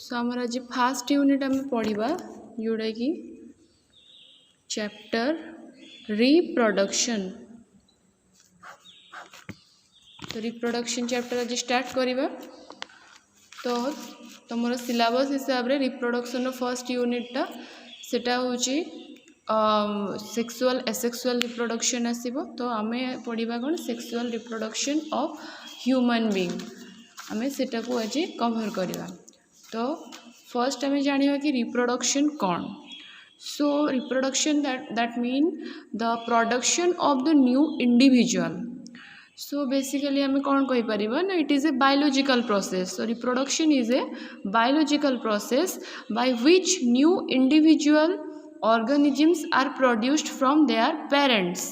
सो आमर आज fast unit आम पढ़ा जोड़ा कि चैप्टर रिप्रोडक्शन। तो रिप्रोडक्शन चैप्टर आज स्टार्ट करवा। तो तुम सिलेबस हिसाब रे रिप्रोडक्शन फर्स्ट यूनिटा सेटा होची सेक्सुअल एसेक्सुअल रिप्रोडक्शन आसीबो। तो आमे पढ़ा कौन sexual reproduction of human being आमे सेटा को आज कवर करवा। तो फर्स्ट आमे जानिबा कि रिप्रोडक्शन कौन। सो reproduction that mean the production of the new individual. So basically आमे कौन कहि परिबा ना it is a biological process. So reproduction is a biological process by which new individual organisms are produced from their parents।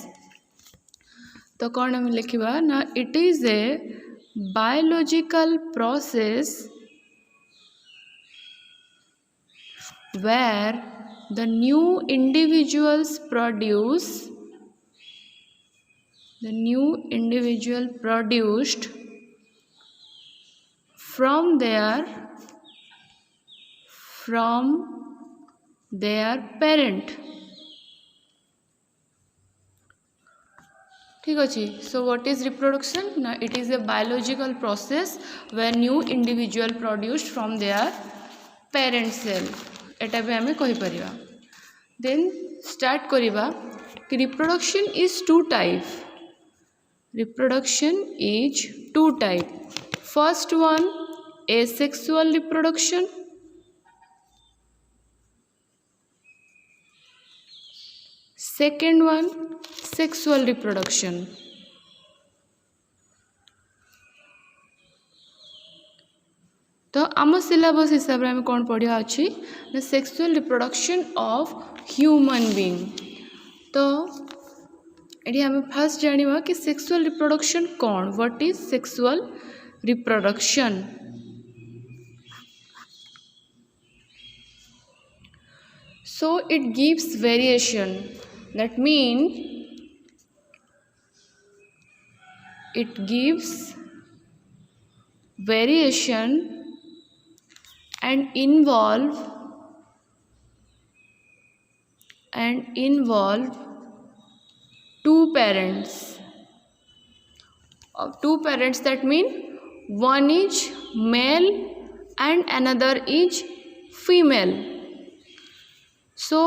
तो कौन हम लिखिबा ना it is a biological process where the new individuals produced from their parent। ठीक अच्छे। So what is reproduction ना it is a biological process where new individual produced from their parent cell। एटा भी आमे कहि परिबा। देन स्टार्ट करिबा कि reproduction is two type. Reproduction is two type. First one asexual reproduction, second one sexual reproduction. तो आम syllabus हिसाब से आम कौन पढ़ा अच्छी ना sexual reproduction of human being. तो ये आम फास्ट जानिबा कि सेक्सुअल रिप्रोडक्शन कौन, what is sexual reproduction. So it gives variation that mean it gives variation and involve two parents that mean one is male and another is female। so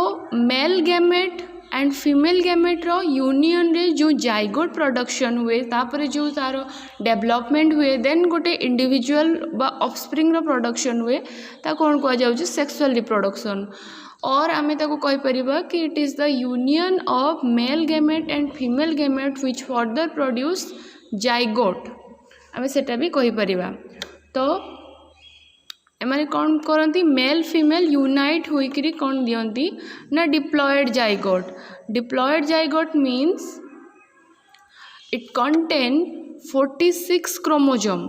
male gamete and female gamete रो union रे जो zygote production हुए तापर जो तार development हुए then गोटे individual बा ऑफस्प्रिंग रो प्रोडक्शन हुए ता कौन कह जाउछ सेक्सुअल रिप्रोडक्शन। और आमे ताको कहि परिबा कि it is the union of male gamete and female gamete which further produce zygote आमे सेटा भी कहि परिबा। तो एमाने कौन करती मेल फीमेल यूनाइट होइकरी कौन दियंती ना diploid zygote. Diploid zygote means it contain 46 chromosome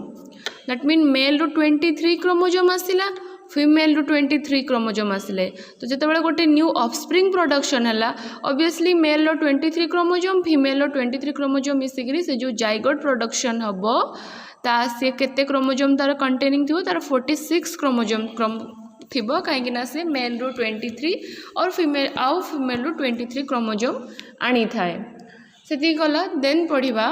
that mean male रो 23 क्रोमोजोम आसिला फीमेल रो 23 क्रोमोजोम आसिले। तो जेतेबेले गोटे न्यू ऑफस्प्रिंग प्रोडक्शन हैला ऑब्वियसली मेल रो 23 क्रोमोजोम फीमेल रो 23 क्रोमोजोम मिसिकरी से जो जाइगोट प्रोडक्शन हबो ता से केते क्रोमोजोम तार कंटेनिंग थी तार 46 क्रोमोजोम थी कहीं से मेल रो 23 और फीमेल रो 23 क्रोमोजोम आनी थाए से गला। देन पढ़ा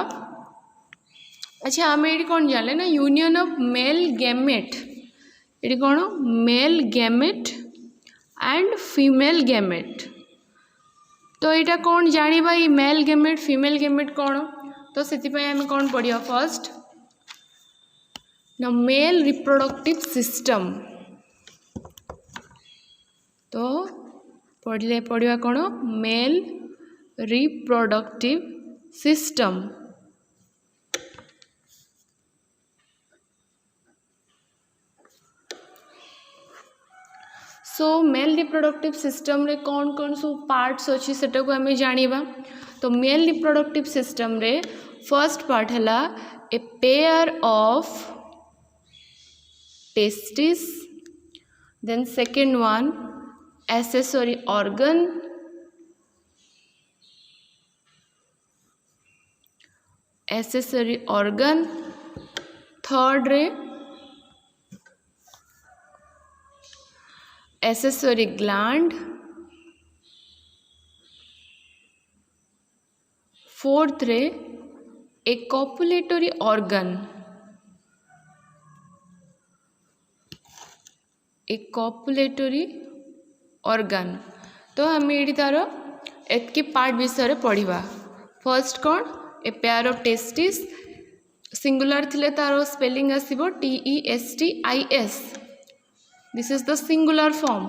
अच्छा आम ये कौन जाने ना यूनियन ऑफ मेल गैमेट ये कौन male gamete and female gamete. तो यहाँ कौन जानिबा ये मेल गैमेट फीमेल गैमेट कौन। तो से आम कौन पढ़ा फर्स्ट ना मेल रिप्रोडक्टिव सिस्टम। तो पढ़ा कौन मेल रिप्रोडक्टिव सिस्टम। सो मेल रिप्रोडक्टिव सिस्टम रे कौन कौन सब पार्ट्स अच्छी सेटा को आम जानिबा। तो मेल रिप्रोडक्टिव सिस्टम रे फर्स्ट पार्ट है ए pair of testis, then second one accessory organ, third रे accessory gland, फोर्थ रे ए कॉपुलेटरी ऑर्गन, ए कॉपुलेटरी ऑर्गन। तो आम ये तार एतकी पार्ट विषय पढ़ा। फर्स्ट कौन a pair of testis, singular थिले तार स्पेलिंग आसीबो TESTIS, this is the singular form,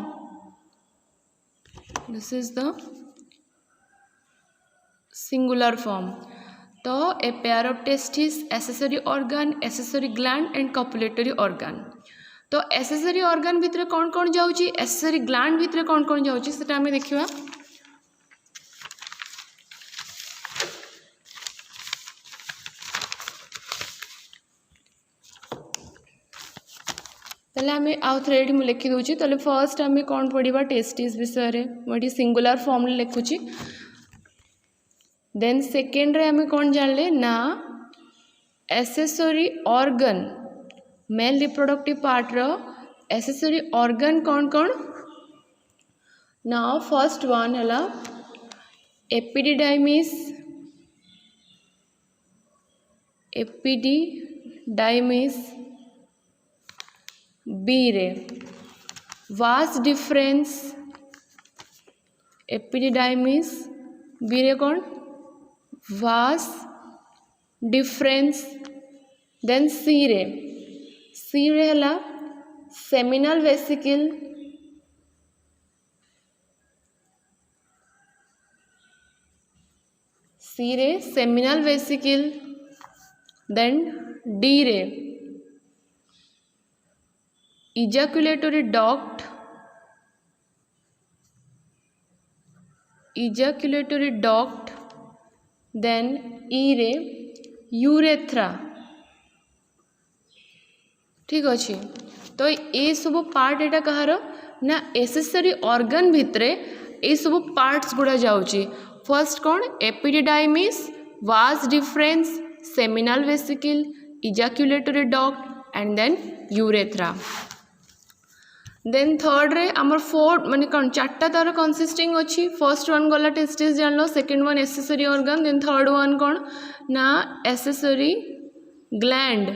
this is the singular form. तो a pair of testis, accessory organ, accessory gland and copulatory organ. तो एसेसरी ऑर्गन भितर कौन कौन जाउची, एसेसरी ग्लैंड भितर कौन कौन जाउची सेटा हमें देखिबा। ताले हमें आउ थ्रेड मु लिखि दोची। ताले फर्स्ट हमें कौन पढ़िबा टेस्टिस विषय रे, मोटी सिंगुलर फॉर्म ले लिखुची। देन सेकेंड रे हमें कौन जानले ना accessory organ, male reproductive part रो एसेसरी ऑर्गन कौन कौन ना, फर्स्ट वन है एपिडिडाइमिस, एपिडिडाइमिस, बी रे वास डिफरेंस, एपिडिडाइमिस बी रे कौन वास डिफरेंस। देन सी रे है सेमिनल वेसिकल, सी रे सेमिनल वेसिकल। देन डी रे इजाकुलेटरी डक्ट, इजाकुलेटरी डक्ट। देन ई रे यूरेथ्रा। ठीक अच्छे। तो ये सब पार्ट एटा कहार ना एसेसरी ऑर्गन भितरे ये सब पार्ट्स गुड़ा जाउची। फर्स्ट कौन epididymis, vas deferens, seminal vesicle, ejaculatory duct and then urethra. Then third रे आमर फोर्थ माने कौन चार्टा तार कंसिस्टिंग अच्छी। फर्स्ट वन गला टेस्टिस जान लो, second one accessory organ, then third one कौन ना एसेसरी ग्लैंड,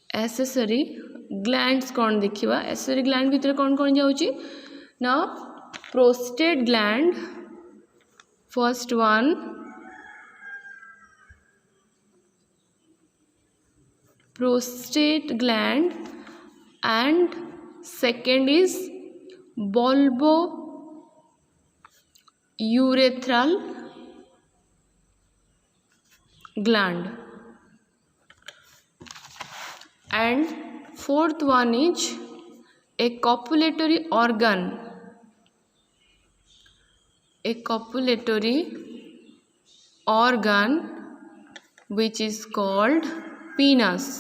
एसेसरी ग्लैंड्स कौन देखिबा। एसेसरी ग्लैंड भितर कौन कौन जाउची ना prostate gland, first one prostate gland and second is bulbourethral gland and fourth one is a copulatory organ, a copulatory organ which is called penis,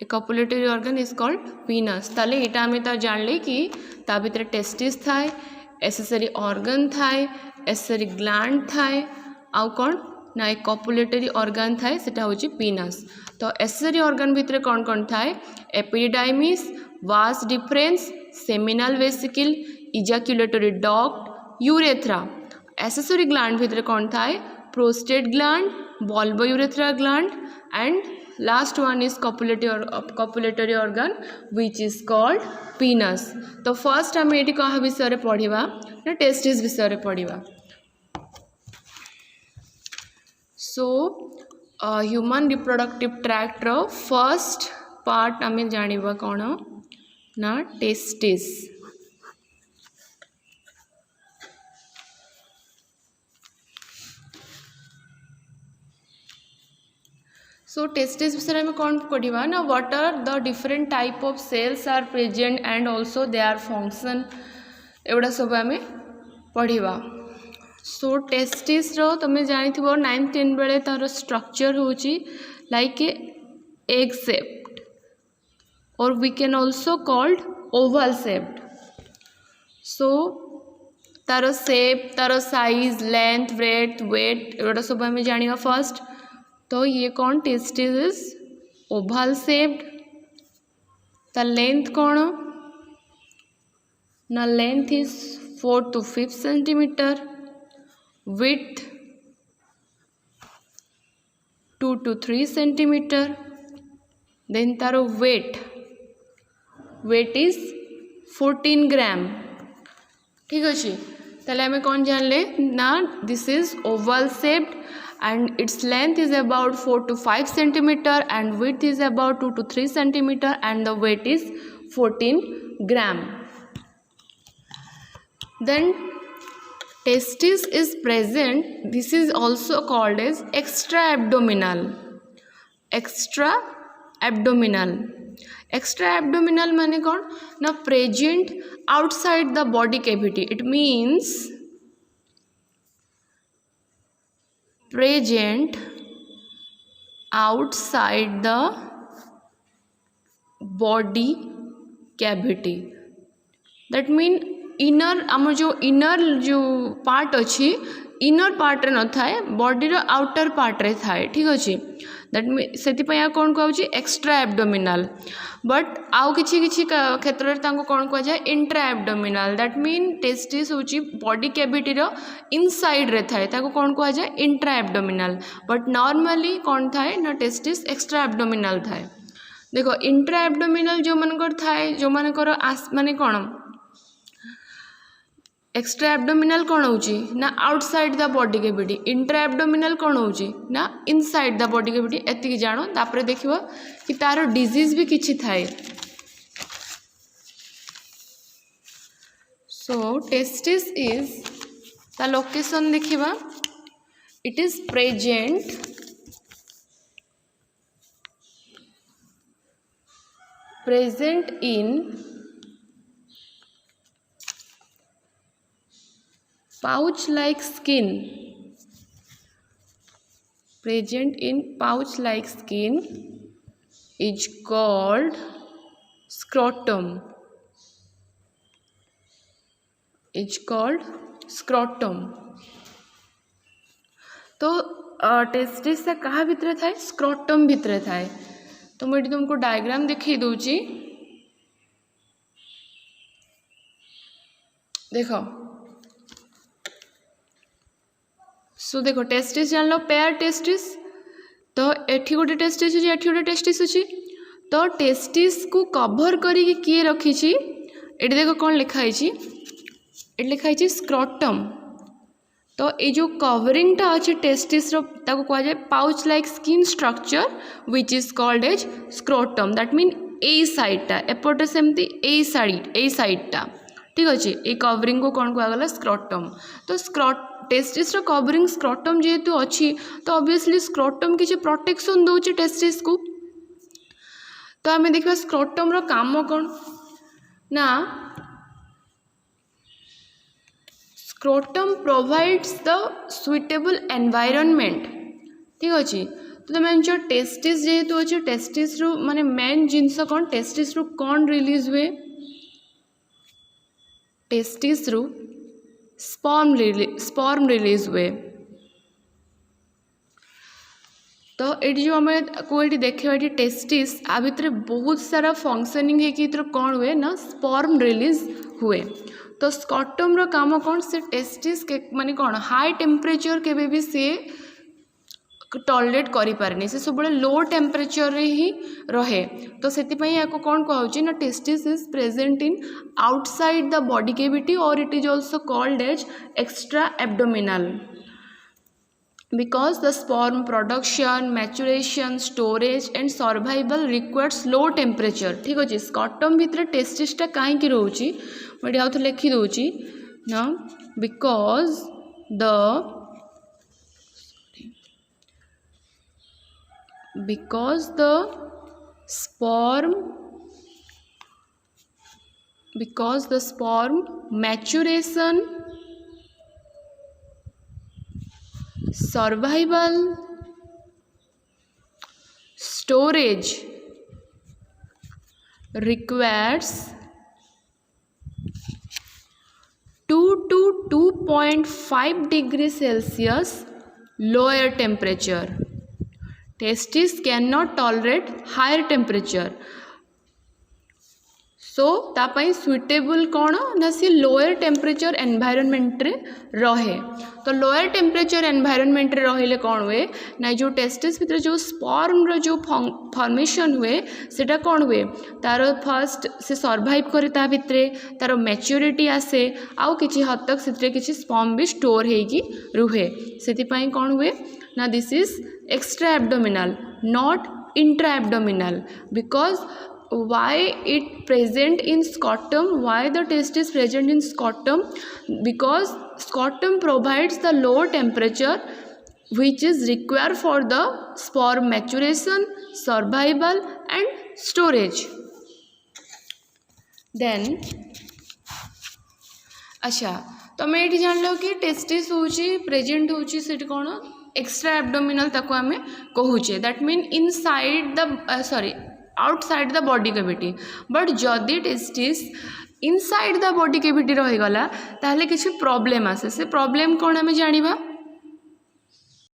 a copulatory organ is called penis। ताले एटा हमें ता जान ले कि ता भीतर testis थाए, accessory organ थाए, एसेसरी ग्लैंड थाए, आउ कौन ना एक कॉपुलेटरी ऑर्गन थाए सेटा होची पीनस। तो एसेसरी ऑर्गन भितर कौन कौन थाए epididymis, vas deferens, seminal vesicle, ejaculatory duct, urethra. Accessory gland भितर कौन थाए prostate gland, bulbourethral gland and last one is copulatory organ which is called penis। तो फर्स्ट आम ये क्या विषय पढ़ा ना टेस्टिस विषय पढ़ा। So human reproductive tract row first part आम जानिबा कौन ना टेस्टिस। सो टेस्टिस विषय में कौन पढ़ा ना what are the different type of cells are present and also they are function, एगुड़ा सब आम पढ़ा। सो टेस्टिस रो तुम जानी 9th 10th बेले तार स्ट्रक्चर होची like egg shaped or we can also called oval shaped. So तार शेप, तार साइज, लेंथ, ब्रेथ, वेट एगुड़ा सब आम जाना फर्स्ट। तो ये कौन टेस्टिस इज ओवल शेप्ड ता लेंथ कौन ना length is 4 to 5 centimeter, width 2 to 3 centimeter, then taro weight is 14 gram। ठीक अच्छे ताले हमें कौन जान ले ना this is oval shaped and its length is about 4 to 5 centimeter and width is about 2 to 3 centimeter and the weight is 14 gram। Then testis is present, this is also called as extra abdominal। extra abdominal माने कौन ना present outside the body cavity, it means present outside the body cavity, that mean inner आम जो inner जो part अच्छी inner part रे न थाए बॉडी रो आउटर पार्ट रे थाए। ठीक अच्छे दैट मीन से कौन कहूँ एक्स्ट्रा एब्डोमिनाल, बट आउ किछि किछि क्षेत्र में तांको कौन कह जाए इंट्रा एब्डोमिनाल, दैट मीन टेस्टिस होची बॉडी कैविटी रो इनसाइड रे थाए ताको कौन कह जाए इंट्रा एब्डोमिनाल, बट नॉर्मली कौन थाए ना टेस्टिस एक्स्ट्रा एब्डोमिनाल थाए। देखो इंट्रा एब्डोमिनाल जो मनकर थाए जो मनकर आस माने कौन एक्स्ट्रा एब्डोमिनाल कौन होची ना outside the body cavity, intra abdominal कौन होची ना इनसाइड द बॉडी कैविटी। एतिक जानो तापर देखिबो कि तार डिजीज भी किछि थाए। सो टेस्टिस इज ता लोकेशन देखिबा it is present in pouch like skin, present in pouch like skin is called scrotum, तो टेस्टिस से कहाँ भितर थाए स्क्रोटम भितर थाए। तो मुझे तुमको डायग्राम देखी दूची देखो। सो देखो टेस्टिस जान लो पेयर टेस्टिस, तो एठी गोटे टेस्टिस अछि एठी गोटे टेस्टिस अछि, तो टेस्टिस को कवर करी किए रखी छी एठी देखो कौन लिखा है एठी लिखा है स्क्रोटम। तो ये जो कवरिंग टा अछि टेस्टिस रो ताको कह जाय pouch like skin structure which is called as scrotum, that mean ए साइड टा एपटे सेमती ए साइड टा। ठीक अच्छे ये कवरिंग को कौन कहगला स्क्रोटम। तो टेस्टिस रो कवरिंग स्क्रोटम जेहेतु अच्छी तो ऑब्वियसली स्क्रोटम किसी प्रोटेक्शन दौचे टेस्टिस को। तो आम देखा स्क्रोटम रो काम कौन ना scrotum provides the suitable environment. ठीक अच्छे तो तुम जो टेस्टिस जेहेतु अच्छे टेस्टिस रो माने मेन जिनस कौन टेस्टिस रो कौन रिलीज हुए टेस्टिस रू स्पर्म रिलीज हुए। तो ये जो आम को ये देखा ये टेस्टिस आ भितर बहुत सारा फंक्शनिंग है कौन हुए ना स्पर्म रिलीज हुए। तो स्क्रोटम रो काम कौन से टेस्टिस के माने कौन हाई टेम्परेचर केबे भी से टॉलरेट करि पारेनी, से सब लो टेम्परेचर रे ही रहे। तो सेतिपई याको कौन कहउची ना testis is present in outside the body cavity और it is also called as extra abdominal because the sperm production maturation storage and survival requires low temperature. ठीक अच्छे स्क्रोटम भितर टेस्टिसटा कहीं रोचे मुझे आउ लिखि दूची ना because the sperm maturation survival storage requires 2 to 2.5 degrees Celsius lower temperature. Testis cannot tolerate higher temperature. So तापाई suitable कौन ना सी लोअर टेम्परेचर एनवायरनमेंट रे रहे। तो लोअर टेम्परेचर एनवायरनमेंट रे रहिले कौन हुए ना जो टेस्टिस भितर जो स्पर्म रो जो फॉर्मेशन हुए सेटा कौन हुए तार फर्स्ट से सर्वाइव करे ता भितरे तार मैच्योरिटी आसे आउ किछि हद तक सेतरे किछि स्पर्म भी स्टोर हेकी रुहे सेति पई कौन हुए ना this is extra abdominal not intra abdominal because why it present in scrotum, why the test is present in scrotum, because scrotum provides the low temperature which is required for the sperm maturation, survival and storage. Then अच्छा तुम ये जान लो कि testis होची present होची set कौन extra abdominal ताको आमे कहूचे that mean inside the sorry outside the body cavity but जदि testis inside the body cavity रहीगला ताहले किसी प्रॉब्लम आसे से प्रॉब्लम कौन आमे जानिबा